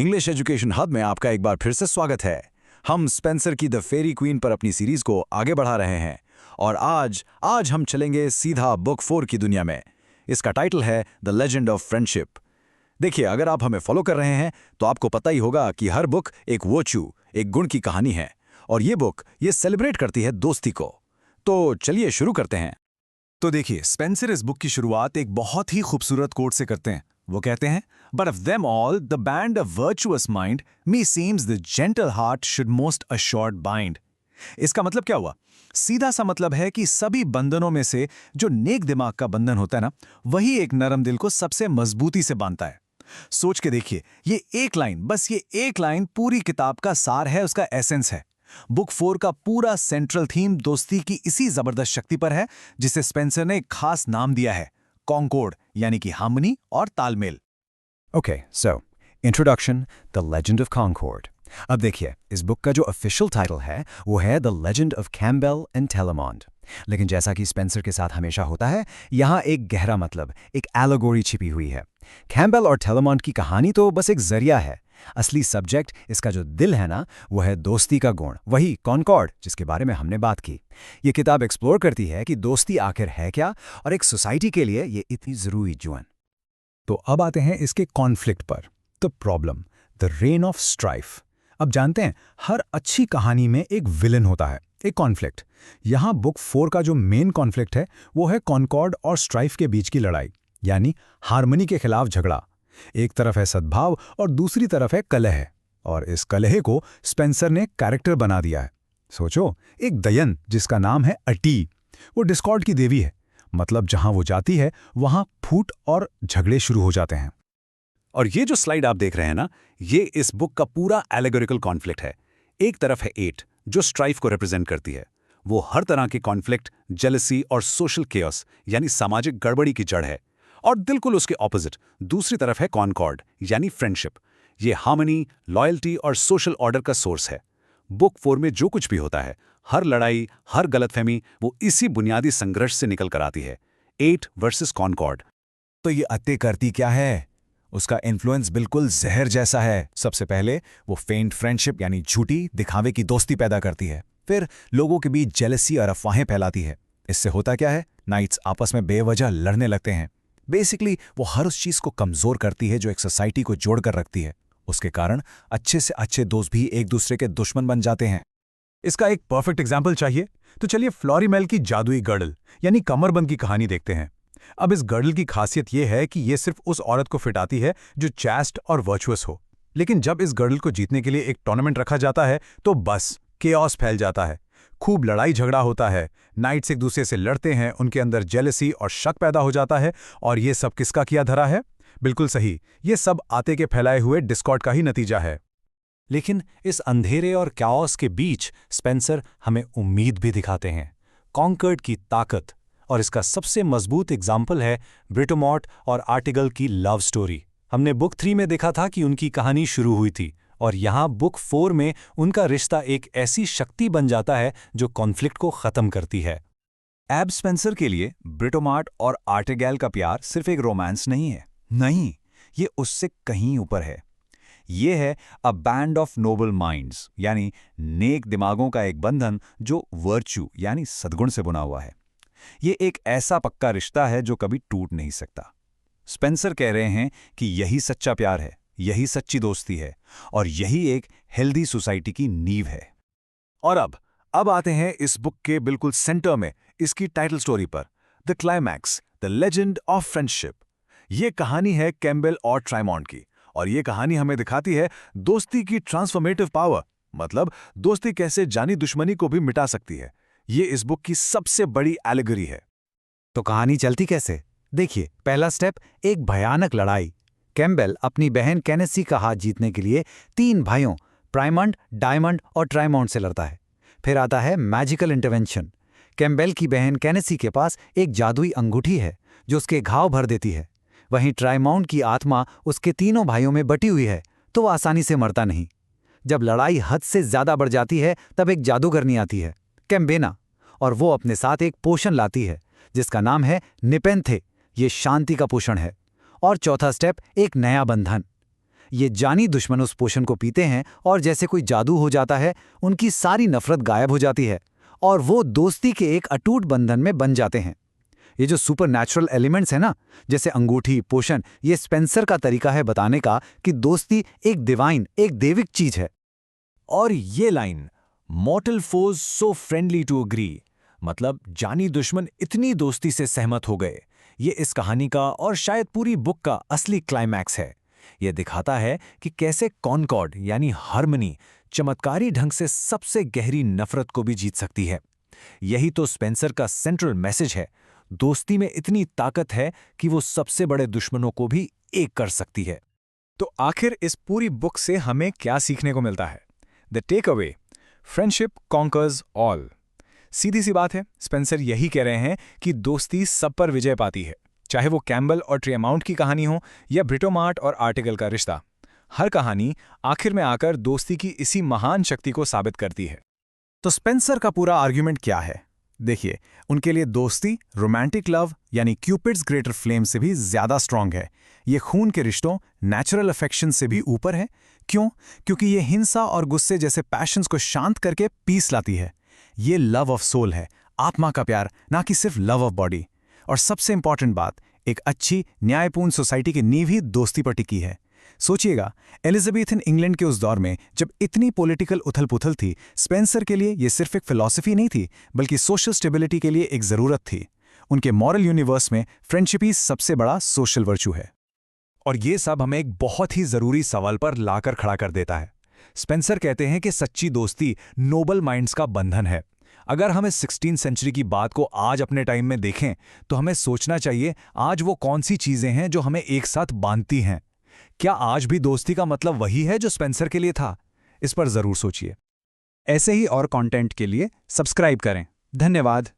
English education hub में आपका एक बार फिर से स्वागत है। हम स्पेंसर की द फेरी क्वीन पर अपनी सीरीज को आगे बढ़ा रहे हैं और आज हम चलेंगे सीधा बुक 4 की दुनिया में। इसका टाइटल है द लेजेंड ऑफ फ्रेंडशिप। देखिए, अगर आप हमें फॉलो कर रहे हैं तो आपको पता ही होगा कि हर बुक एक वर्च्यू, एक गुण की कहानी है और ये बुक ये सेलिब्रेट करती है दोस्ती को। तो चलिए शुरू करते हैं। तो देखिए, स्पेंसर इस बुक की शुरुआत एक बहुत ही खूबसूरत कोट से करते हैं। वो कहते हैं, but of them all the band of virtuous mind me seems the gentle heart should most assured bind. इसका मतलब क्या हुआ? सीधा सा मतलब है कि सभी बंधनों में से जो नेक दिमाग का बंधन होता है ना, वही एक नरम दिल को सबसे मजबूती से बांधता है। सोच के देखिए, ये एक लाइन पूरी किताब का सार है, उसका एसेंस है। बुक 4 का पूरा सेंट्रल थीम दोस्ती की इसी जबरदस्त शक्ति पर है, जिसे स्पेंसर ने एक खास नाम दिया है, कॉन्कॉर्ड, यानी कि हार्मनी और तालमेल। Okay, so Introduction, The Legend of Concord. अब देखिए, इस बुक का जो ऑफिशियल टाइटल है वो है the legend of Campbell and Telemont. लेकिन जैसा कि स्पेंसर के साथ हमेशा होता है, यहाँ एक गहरा मतलब, एक एलोगोरी छिपी हुई है। कैम्बेल और टेलेमॉन्ट की कहानी तो बस एक जरिया है। असली सब्जेक्ट, इसका जो दिल है ना, वो है दोस्ती का गुण, वही कॉन्कॉर्ड जिसके बारे में हमने बात की। ये किताब एक्सप्लोर करती है कि दोस्ती आखिर है क्या और एक सोसाइटी के लिए ये इतनी जरूरी जुआन। तो अब आते हैं इसके कॉन्फ्लिक्ट पर, the problem, the rain of strife. अब जानते हैं, हर अच्छी कहानी में एक विलन होता है, एक कॉन्फ्लिक्ट। यहाँ बुक 4 का जो मेन कॉन्फ्लिक्ट है वो है कॉन्कॉर्ड और स्ट्राइफ के बीच की लड़ाई, यानी हार्मनी के खिलाफ झगड़ा। एक तरफ है सद्भाव और दूसरी तरफ है कलह, और इस कलह को स्पेंसर ने कैरेक्टर बना दिया है। सोचो, एक दयन जिसका नाम है अटी, वो डिस्कॉर्ड की देवी है। मतलब जहां वो जाती है वहां फूट और झगड़े शुरू हो जाते हैं। और ये जो स्लाइड आप देख रहे हैं ना, ये इस बुक का पूरा एलेगोरिकल कॉन्फ्लिक्ट है। एक तरफ है 8 जो स्ट्राइफ को रिप्रेजेंट करती है। वो हर तरह के कॉन्फ्लिक्ट, जेलसी और सोशल केओस यानी सामाजिक गड़बड़ी की जड़ है। और बिल्कुल उसके ऑपोजिट दूसरी तरफ है कॉन्कॉर्ड यानी फ्रेंडशिप। ये हार्मनी, लॉयल्टी और सोशल ऑर्डर का सोर्स है। बुक 4 में जो कुछ भी होता है, हर लड़ाई, हर गलतफहमी, वो इसी बुनियादी संघर्ष से निकल कर आती है, 8 वर्सेस कॉन्कॉर्ड। तो ये अत्ते करती क्या है? उसका इन्फ्लुएंस बिल्कुल जहर जैसा है। सबसे पहले वो फेंट फ्रेंडशिप यानी झूठी दिखावे की दोस्ती पैदा करती है। फिर लोगों के बीच जेलसी और अफवाहें फैलाती है। इससे होता क्या है? नाइट्स आपस में बेवजह लड़ने लगते हैं। बेसिकली वो हर उस चीज को कमजोर करती है जो एक सोसाइटी को जोड़कर रखती है। उसके कारण अच्छे से अच्छे दोस्त भी एक दूसरे के दुश्मन बन जाते हैं। इसका एक परफेक्ट एग्जाम्पल चाहिए तो चलिए फ्लोरीमेल की जादुई गर्डल यानी कमरबंद की कहानी देखते हैं। अब इस गर्डल की खासियत यह है कि यह सिर्फ उस औरत को फिट आती है जो चैस्ट और वर्चुअस हो। लेकिन जब इस गर्डल को जीतने के लिए एक टूर्नामेंट रखा जाता है तो बस केओस फैल जाता है। खूब लड़ाई झगड़ा होता है, नाइट्स एक दूसरे से लड़ते हैं, उनके अंदर जेलसी और शक पैदा हो जाता है। और ये सब किसका किया धरा है? बिल्कुल सही, ये सब आते के फैलाए हुए डिस्कॉर्ड का ही नतीजा है। लेकिन इस अंधेरे और कैओस के बीच स्पेंसर हमें उम्मीद भी दिखाते हैं, कॉन्कर्ड की ताकत। और इसका सबसे मजबूत एग्जाम्पल है ब्रिटोमॉर्ट और आर्टिगल की लव स्टोरी। हमने बुक 3 में देखा था कि उनकी कहानी शुरू हुई थी, और यहाँ बुक 4 में उनका रिश्ता एक ऐसी शक्ति बन जाता है जो कॉन्फ्लिक्ट को खत्म करती है। एब स्पेंसर के लिए ब्रिटोमार्ट और आर्टिगल का प्यार सिर्फ एक रोमांस नहीं है, नहीं, ये उससे कहीं ऊपर है। ये है a band of noble minds, यानी नेक दिमागों का एक बंधन जो वर्च्यू यानी सद्गुण से बुना हुआ है। ये एक ऐसा पक्का रिश्ता है जो कभी टूट नहीं सकता। स्पेंसर कह रहे हैं कि यही सच्चा प्यार है, यही सच्ची दोस्ती है, और यही एक हेल्दी सोसाइटी की नींव है। और अब आते हैं इस बुक के बिल्कुल सेंटर में, इसकी टाइटल स्टोरी पर, the climax, the legend of friendship. ये कहानी है कैम्बेल और ट्राइमॉन्ट की, और ये कहानी हमें दिखाती है दोस्ती की ट्रांसफॉर्मेटिव पावर, मतलब दोस्ती कैसे जानी दुश्मनी को भी मिटा सकती है। ये इस बुक की सबसे बड़ी एलेगरी है। तो कहानी चलती कैसे? देखिए, पहला स्टेप, एक भयानक लड़ाई। कैम्बेल अपनी बहन केनेसी का हाथ जीतने के लिए 3 भाइयों प्राइमंड, डायमंड और ट्राइमॉन्ट से लड़ता है। फिर आता है मैजिकल इंटरवेंशन। कैम्बेल की बहन केनेसी के पास एक जादुई अंगूठी है जो उसके घाव भर देती है। वहीं ट्राइमॉन्ट की आत्मा उसके तीनों भाइयों में बटी हुई है, तो वो आसानी से मरता नहीं। जब लड़ाई हद से ज्यादा बढ़ जाती है तब एक जादूगरनी आती है, कैम्बेना, और वो अपने साथ एक पोषण लाती है जिसका नाम है निपेंथे। ये शांति का पोषण है। और चौथा स्टेप, एक नया बंधन। ये जानी दुश्मन उस पोशन को पीते हैं और जैसे कोई जादू हो जाता है, उनकी सारी नफरत गायब हो जाती है और वो दोस्ती के एक अटूट बंधन में बन जाते हैं। ये जो सुपरनैचुरल एलिमेंट्स हैं ना, जैसे अंगूठी, पोशन, ये स्पेंसर का तरीका है बताने का कि दोस्ती एक डिवाइन, एक देविक चीज है। और ये line, mortal foes so friendly to agree, मतलब जानी दुश्मन इतनी दोस्ती से सहमत हो गए, ये इस कहानी का और शायद पूरी बुक का असली क्लाइमैक्स है। यह दिखाता है कि कैसे कॉनकॉर्ड यानी हार्मनी चमत्कारी ढंग से सबसे गहरी नफरत को भी जीत सकती है। यही तो स्पेंसर का सेंट्रल मैसेज है। दोस्ती में इतनी ताकत है कि वो सबसे बड़े दुश्मनों को भी एक कर सकती है। तो आखिर इस पूरी बुक से हमें क्या सीखने को मिलता है? The take away, friendship conquers all. सीधी सी बात है, स्पेंसर यही कह रहे हैं कि दोस्ती सब पर विजय पाती है, चाहे वो कैम्बल और ट्रियमाउंट की कहानी हो या ब्रिटोमार्ट और आर्टिकल का रिश्ता। हर कहानी आखिर में आकर दोस्ती की इसी महान शक्ति को साबित करती है। तो स्पेंसर का पूरा आर्ग्यूमेंट क्या है? देखिए, उनके लिए दोस्ती रोमांटिक लव यानी क्यूपिड्स ग्रेटर फ्लेम से भी ज्यादा स्ट्रांग है। ये खून के रिश्तों, नेचुरल अफेक्शन से भी ऊपर है। क्यों? क्योंकि ये हिंसा और गुस्से जैसे पैशंस को शांत करके पीस लाती है। ये लव ऑफ सोल है, आत्मा का प्यार, ना कि सिर्फ लव ऑफ बॉडी। और सबसे इंपॉर्टेंट बात, एक अच्छी न्यायपूर्ण सोसाइटी की नींव ही दोस्ती पर टिकी है। सोचिएगा, एलिजाबेथन इंग्लैंड के उस दौर में जब इतनी पॉलिटिकल उथल-पुथल थी, स्पेंसर के लिए ये सिर्फ एक फिलॉसफी नहीं थी, बल्कि सोशल स्टेबिलिटी के लिए एक जरूरत थी। उनके मॉरल यूनिवर्स में फ्रेंडशिप ही सबसे बड़ा सोशल वर्चू है। और ये सब हमें एक बहुत ही जरूरी सवाल पर लाकर खड़ा कर देता है। स्पेंसर कहते हैं कि सच्ची दोस्ती नोबल माइंड्स का बंधन है। अगर हम इस 16वीं सेंचुरी की बात को आज अपने टाइम में देखें, तो हमें सोचना चाहिए आज वो कौन सी चीजें हैं जो हमें एक साथ बांधती हैं। क्या आज भी दोस्ती का मतलब वही है जो स्पेंसर के लिए था? इस पर जरूर सोचिए। ऐसे ही और कंटेंट के लिए सब्सक्राइब करें। धन्यवाद।